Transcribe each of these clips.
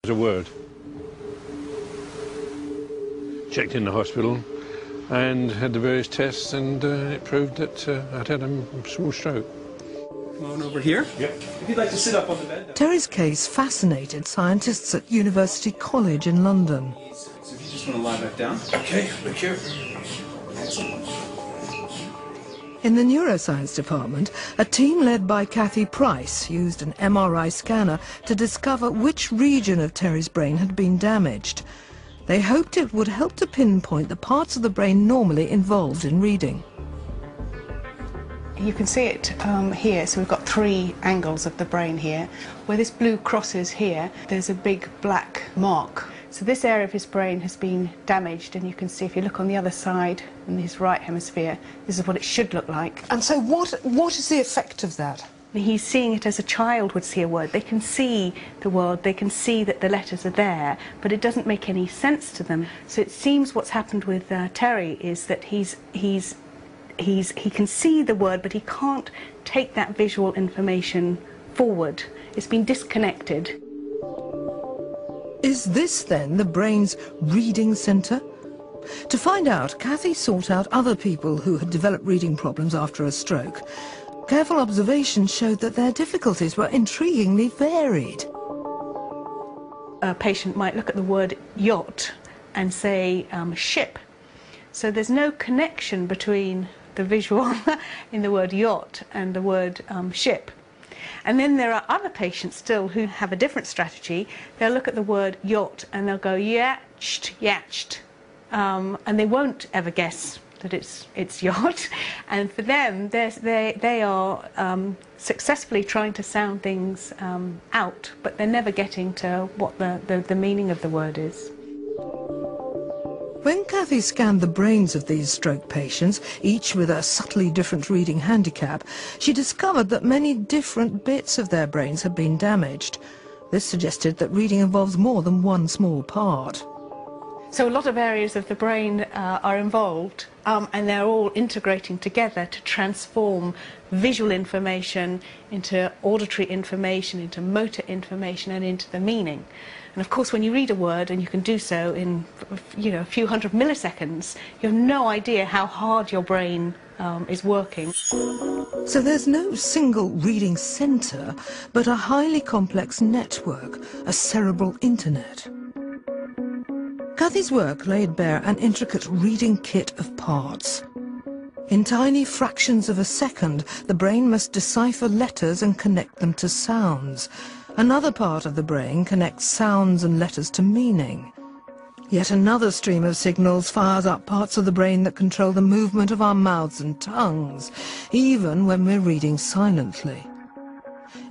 A word. Checked in the hospital and had the various tests, and it proved that I'd had a small stroke. Come on over here. Yep. If you'd like to sit up on the bed. Terry's case fascinated scientists at University College in London. So if you just want to lie back down. Okay, look here. In the neuroscience department, a team led by Kathy Price used an MRI scanner to discover which region of Terry's brain had been damaged. They hoped it would help to pinpoint the parts of the brain normally involved in reading. You can see it here, so we've got 3 angles of the brain here. Where this blue crosses here, there's a big black mark. So this area of his brain has been damaged, and you can see if you look on the other side, in his right hemisphere, this is what it should look like. And so what is the effect of that? He's seeing it as a child would see a word. They can see the word, they can see that the letters are there, but it doesn't make any sense to them. So it seems what's happened with Terry is that he can see the word, but he can't take that visual information forward. It's been disconnected. Is this then the brain's reading centre? To find out, Kathy sought out other people who had developed reading problems after a stroke. Careful observation showed that their difficulties were intriguingly varied. A patient might look at the word yacht and say ship. So there's no connection between the visual in the word yacht and the word ship. And then there are other patients still who have a different strategy. They'll look at the word yacht and they'll go yacht, yacht, and they won't ever guess that it's yacht. And for them, they are successfully trying to sound things out, but they're never getting to what the meaning of the word is. When Kathy scanned the brains of these stroke patients, each with a subtly different reading handicap, she discovered that many different bits of their brains had been damaged. This suggested that reading involves more than one small part. So a lot of areas of the brain are involved, and they're all integrating together to transform visual information into auditory information, into motor information, and into the meaning. And of course, when you read a word, and you can do so in a few hundred milliseconds, you have no idea how hard your brain is working. So there's no single reading centre, but a highly complex network, a cerebral internet. Kathy's work laid bare an intricate reading kit of parts. In tiny fractions of a second, the brain must decipher letters and connect them to sounds. Another part of the brain connects sounds and letters to meaning. Yet another stream of signals fires up parts of the brain that control the movement of our mouths and tongues, even when we're reading silently.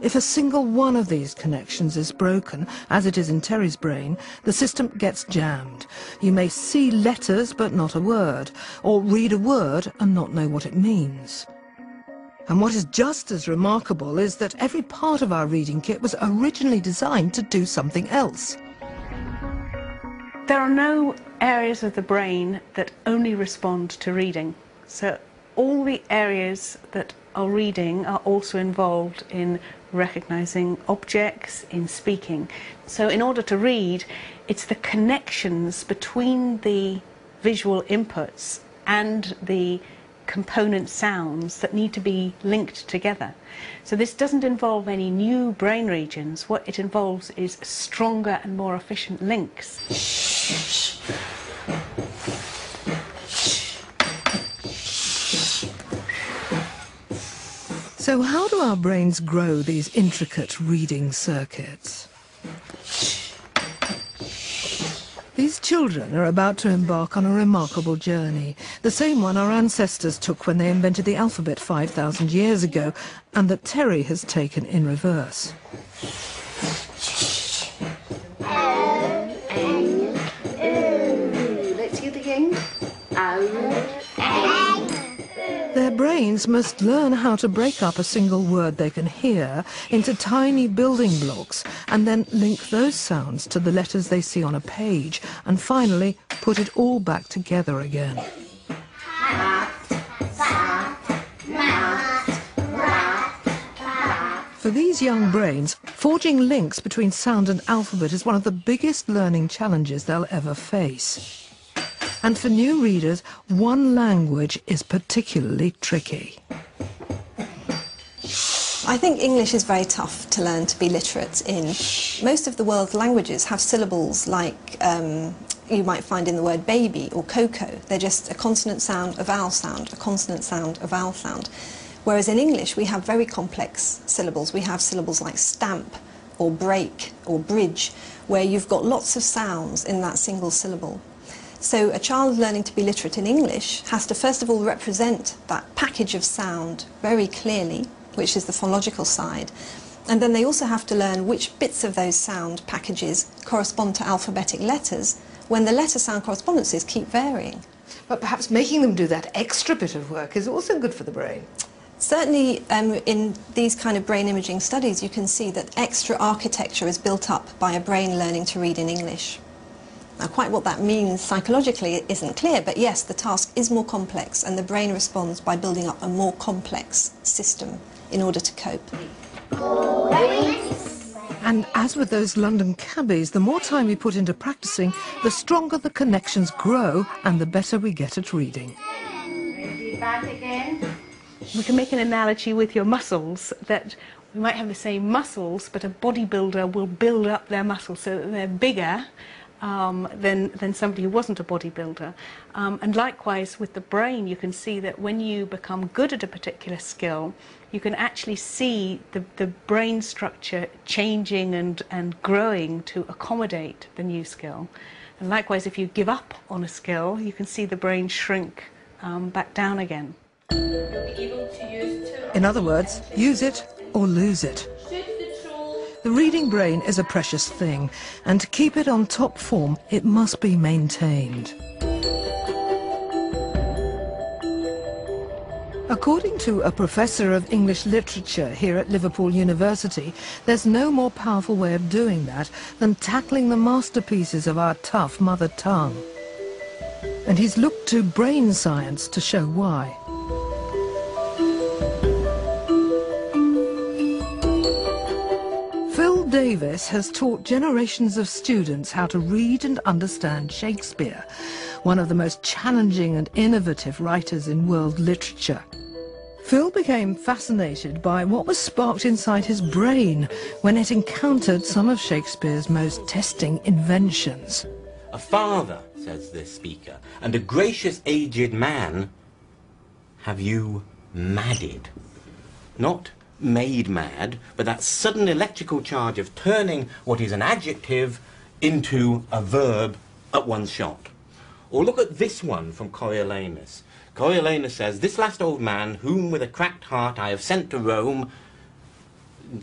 If a single one of these connections is broken, as it is in Terry's brain, the system gets jammed. You may see letters but not a word, or read a word and not know what it means. And what is just as remarkable is that every part of our reading kit was originally designed to do something else. There are no areas of the brain that only respond to reading. So all the areas that are reading are also involved in recognizing objects, in speaking. So in order to read, it's the connections between the visual inputs and the component sounds that need to be linked together. So this doesn't involve any new brain regions. What it involves is stronger and more efficient links. So how do our brains grow these intricate reading circuits? These children are about to embark on a remarkable journey, the same one our ancestors took when they invented the alphabet 5,000 years ago, and that Terry has taken in reverse. Let's hear it again. Their brains must learn how to break up a single word they can hear into tiny building blocks and then link those sounds to the letters they see on a page and finally put it all back together again. For these young brains, forging links between sound and alphabet is one of the biggest learning challenges they'll ever face. And for new readers, one language is particularly tricky. I think English is very tough to learn to be literate in. Most of the world's languages have syllables like you might find in the word baby or cocoa. They're just a consonant sound, a vowel sound, a consonant sound, a vowel sound. Whereas in English we have very complex syllables. We have syllables like stamp or break or bridge, where you've got lots of sounds in that single syllable. So a child learning to be literate in English has to first of all represent that package of sound very clearly, which is the phonological side. And then they also have to learn which bits of those sound packages correspond to alphabetic letters when the letter-sound correspondences keep varying. But perhaps making them do that extra bit of work is also good for the brain. Certainly in these kind of brain imaging studies you can see that extra architecture is built up by a brain learning to read in English. Now quite what that means psychologically isn't clear, but yes, the task is more complex and the brain responds by building up a more complex system in order to cope. And as with those London cabbies, the more time we put into practicing, the stronger the connections grow and the better we get at reading. Back again. We can make an analogy with your muscles, that we might have the same muscles, but a bodybuilder will build up their muscles so that they're bigger than somebody who wasn't a bodybuilder. And likewise with the brain, you can see that when you become good at a particular skill, you can actually see the brain structure changing and growing to accommodate the new skill. And likewise, if you give up on a skill, you can see the brain shrink back down again. In other words, use it or lose it. The reading brain is a precious thing, and to keep it on top form, it must be maintained. According to a professor of English literature here at Liverpool University, there's no more powerful way of doing that than tackling the masterpieces of our tough mother tongue. And he's looked to brain science to show why. Phil Davis has taught generations of students how to read and understand Shakespeare, one of the most challenging and innovative writers in world literature. Phil became fascinated by what was sparked inside his brain when it encountered some of Shakespeare's most testing inventions. A father, says this speaker, and a gracious aged man, have you madded? Not made mad, but that sudden electrical charge of turning what is an adjective into a verb at one shot. Or look at this one from Coriolanus. Coriolanus says, "This last old man, whom with a cracked heart I have sent to Rome,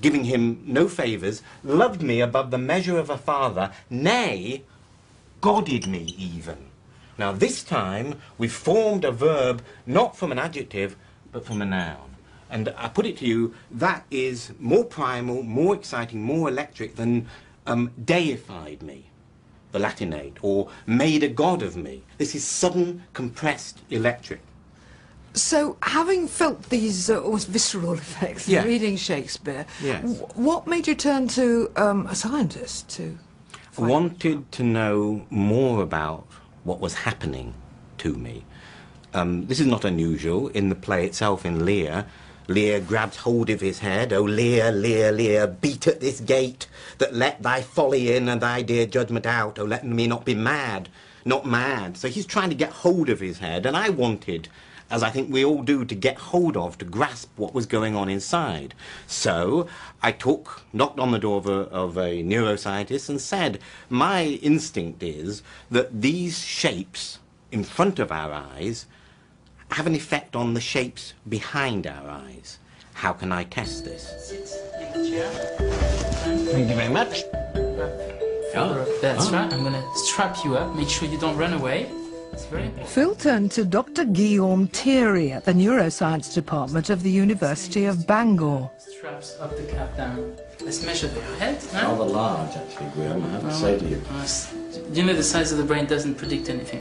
giving him no favours, loved me above the measure of a father, nay, godded me even." Now this time we've formed a verb not from an adjective, but from a noun. And I put it to you, that is more primal, more exciting, more electric than deified me, the Latinate, or made a god of me. This is sudden, compressed, electric. So, having felt these almost visceral effects Yeah. reading Shakespeare, Yes. what made you turn to a scientist to I wanted to know more about what was happening to me. This is not unusual. In the play itself, in Lear, Lear grabs hold of his head. "O Lear, Lear, Lear, beat at this gate that let thy folly in and thy dear judgment out. O let me not be mad, not mad." So he's trying to get hold of his head, and I wanted, as I think we all do, to get hold of, to grasp what was going on inside. So I knocked on the door of a neuroscientist and said, my instinct is that these shapes in front of our eyes have an effect on the shapes behind our eyes. How can I test this? Sit in the chair. Thank you very much. That's right. I'm going to strap you up. Make sure you don't run away. It's very important. Phil turned to Dr. Guillaume Thierry at the Neuroscience Department of the University of Bangor. Straps up, the cap down. Let's measure the head. Huh? Rather large, actually, Graham, I have to say to you. You know, the size of the brain doesn't predict anything.